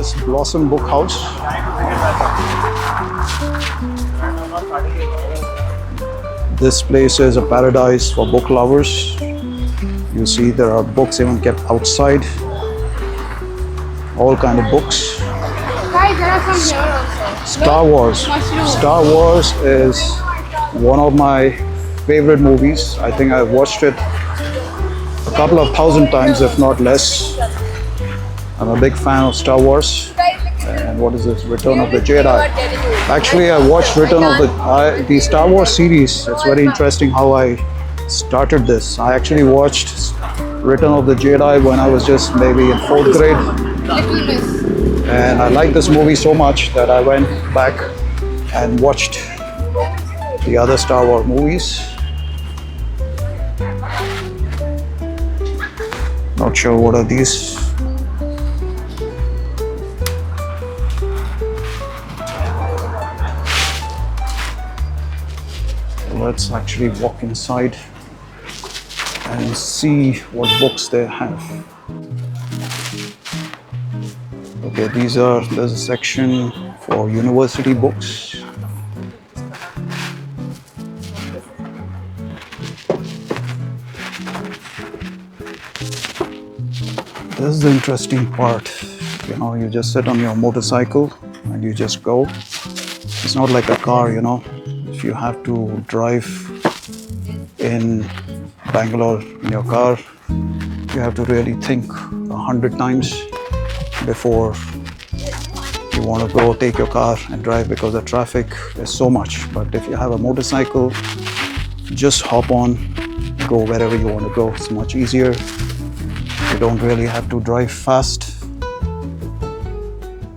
is Blossom Book House. This place is a paradise for book lovers. You see there are books even kept outside. All kind of books. Guys, there are some here also. Star Wars. Mushroom. Star Wars is one of my favorite movies. I think I've watched it a couple of thousand times, if not less. I'm a big fan of Star Wars. And what is this? Return of the Jedi. Actually, I watched Return of the Star Wars series. It's very interesting how I started this. I actually watched Return of the Jedi when I was just maybe in 4th grade. Little Miss. And I liked this movie so much that I went back and watched the other Star Wars movies. Not sure what are these. Let's actually walk inside and see what books they have. Okay, there's a section for university books. This is the interesting part. You know, you just sit on your motorcycle and you just go. It's not like a car, you know. If you have to drive in Bangalore in your car, you have to really think 100 times before you want to go take your car and drive, because the traffic is so much. But if you have a motorcycle, just hop on, go wherever you want to go. It's much easier. You don't really have to drive fast.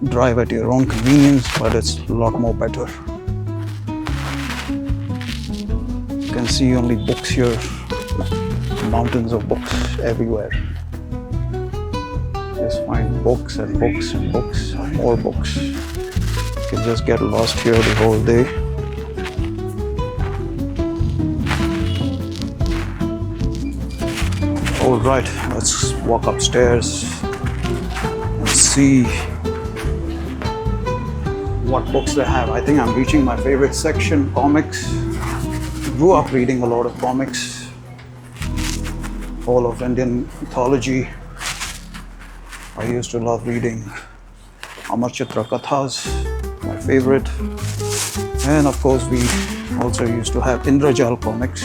Drive at your own convenience, but it's a lot more better. You can see only books here, mountains of books everywhere. Just find books and books and books, more books. You can just get lost here the whole day. All right, let's walk upstairs and see what books they have. I think I'm reaching my favorite section, comics. Grew up reading a lot of comics, all of Indian mythology. I used to love reading Amar Chitra Kathas, my favorite. And of course, we also used to have Indrajal comics.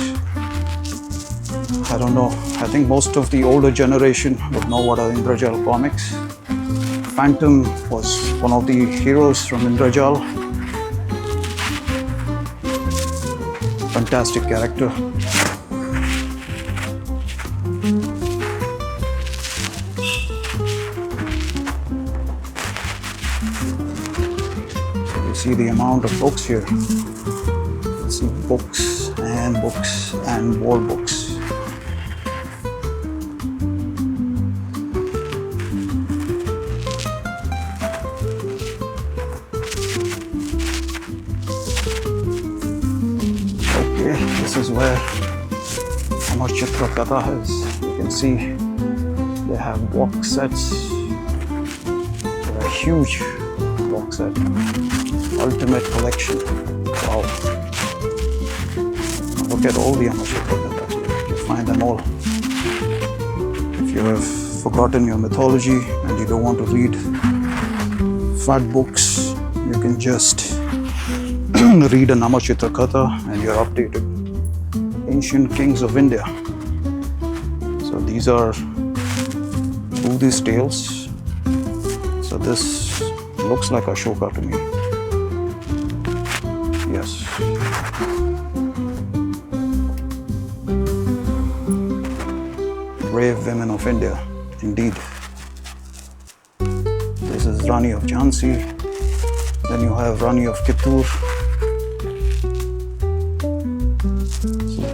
I don't know, I think most of the older generation would know what are Indrajal comics. Phantom was one of the heroes from Indrajal. Fantastic character. You see the amount of books here. You see books and books and more books. This is where Amar Chitra Katha is. You can see they have box sets. They're a huge box set. Ultimate collection. Wow. Look at all the Amar Chitra Katha. You find them all. If you have forgotten your mythology and you don't want to read fat books, you can just read an Amar Chitra Katha and you're updated. Ancient kings of India. So these are Buddhist tales. So this looks like Ashoka to me. Yes. Brave women of India, indeed. This is Rani of Jhansi. Then you have Rani of Kittur.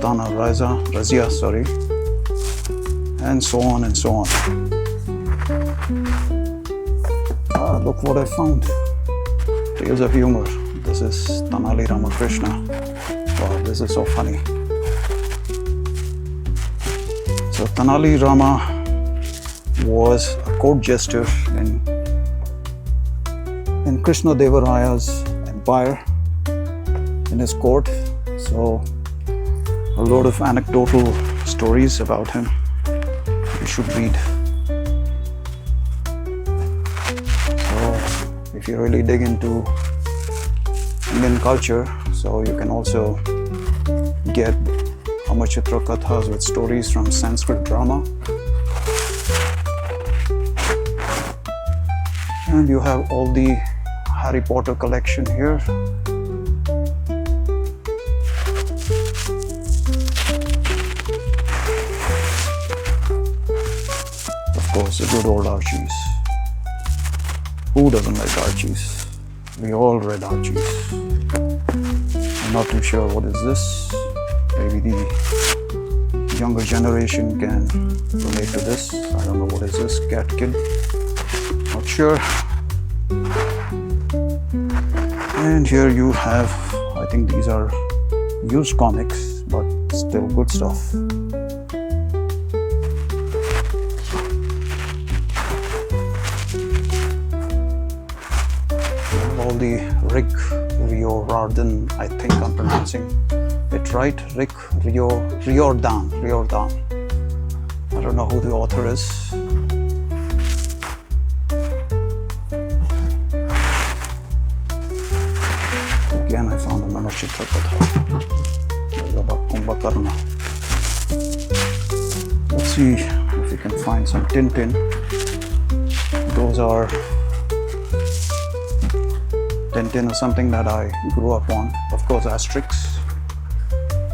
Sultana Razia, sorry, and so on and so on. Look what I found. Tales of Humor. This is Tanali Ramakrishna. Wow, this is so funny. So Tanali Rama was a court jester in in Krishna Devaraya's empire, in his court. So a lot of anecdotal stories about him you should read. So if you really dig into Indian culture, so you can also get Amachitra Kathas with stories from Sanskrit drama. And you have all the Harry Potter collection here. Of course, the good old Archies. Who doesn't like Archies? We all read Archies. I'm not too sure what is this. Maybe the younger generation can relate to this. I don't know what is this. Cat Kid. Not sure. And here you have, I think these are used comics, but still good stuff. All the Rick Riordan, I think I'm pronouncing it right. Rick Riordan. I don't know who the author is. Again, I found a Manachitra Katha. Kumbhakarna. Let's see if we can find some Tintin. Those are Tintin is something that I grew up on. Of course, Asterix,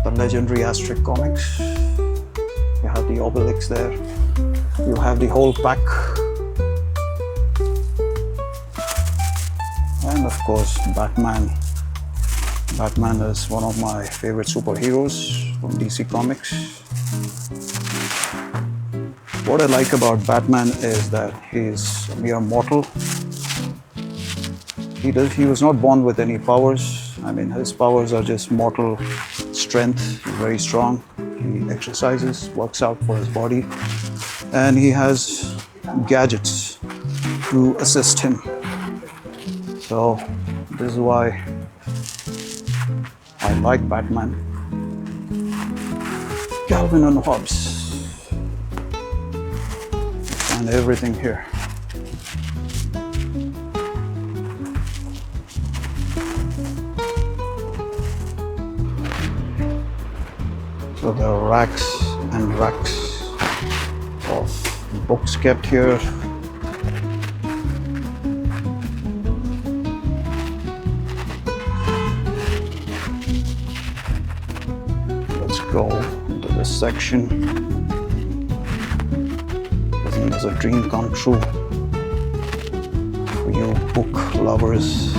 the legendary Asterix comics. You have the Obelix there. You have the whole pack. And of course, Batman. Batman is one of my favorite superheroes from DC Comics. What I like about Batman is that he's a mere mortal. He was not born with any powers. I mean, his powers are just mortal strength. He's very strong. He exercises, works out for his body, and he has gadgets to assist him. So this is why I like Batman. Calvin and Hobbes. And everything here. So there are racks and racks of books kept here. Let's go into this section. Isn't this a dream come true for you book lovers?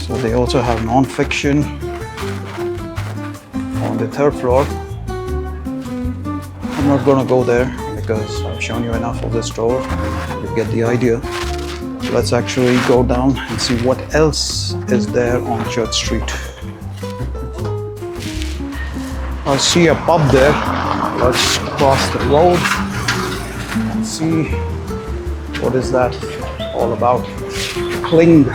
So they also have non-fiction on the third floor. I'm not going to go there because I've shown you enough of this store. You get the idea. Let's actually go down and see what else is there on Church Street. I see a pub there. Let's cross the road and see what is that all about. Kling.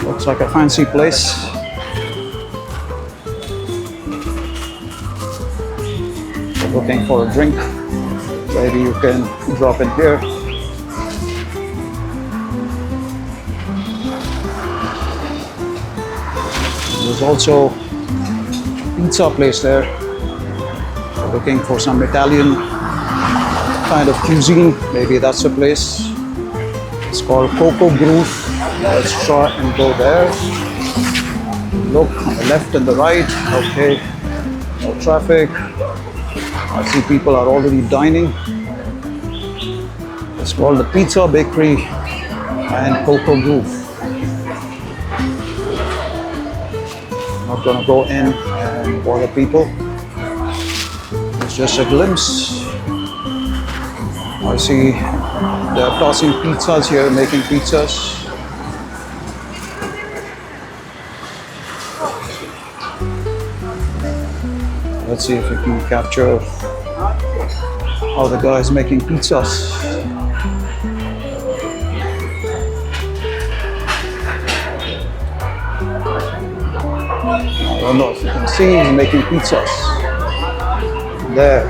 Looks like a fancy place. If you're looking for a drink, maybe you can drop in here. There's also a pizza place there. If you're looking for some Italian kind of cuisine, maybe that's the place. It's called Coco Groove. Let's try and go there. Look on the left and the right. Okay, no traffic. I see people are already dining. It's called the Pizza Bakery and Cocoa Groove. Not gonna go in and bother people. It's just a glimpse. I see they're tossing pizzas here, making pizzas. Let's see if we can capture how the guy is making pizzas. I don't know if you can see, he's making pizzas. There.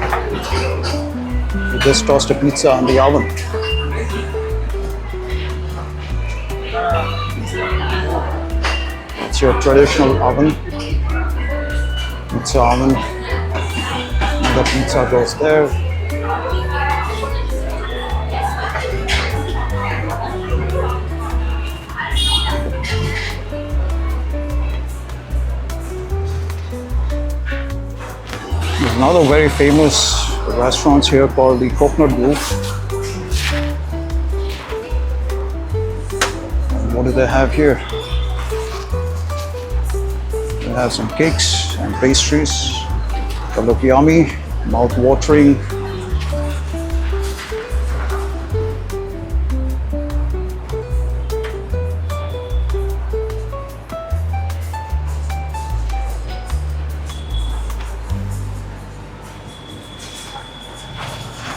He just tossed a pizza in the oven. It's your traditional oven. Pizza oven. And the pizza goes there. There's another very famous restaurant here called the Coconut Grove. And what do they have here? They have some cakes and pastries. They look yummy, mouth-watering.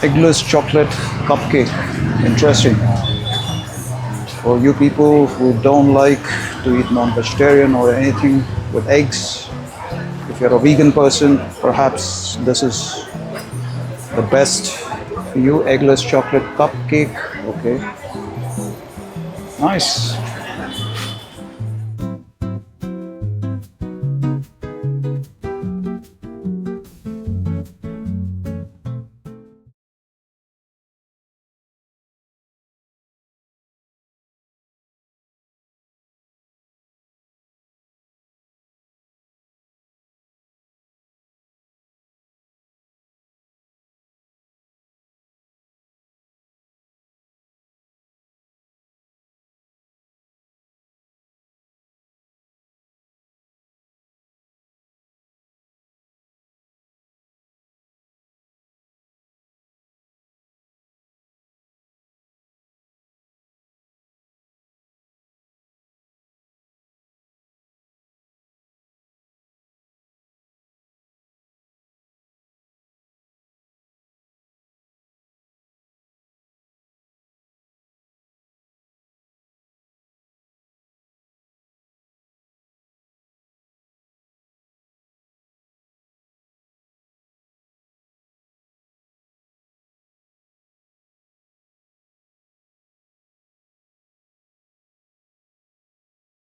Eggless chocolate cupcake. Interesting. For you people who don't like to eat non-vegetarian or anything with eggs, if you're a vegan person, perhaps this is the best for you. Eggless chocolate cupcake. Okay. Nice.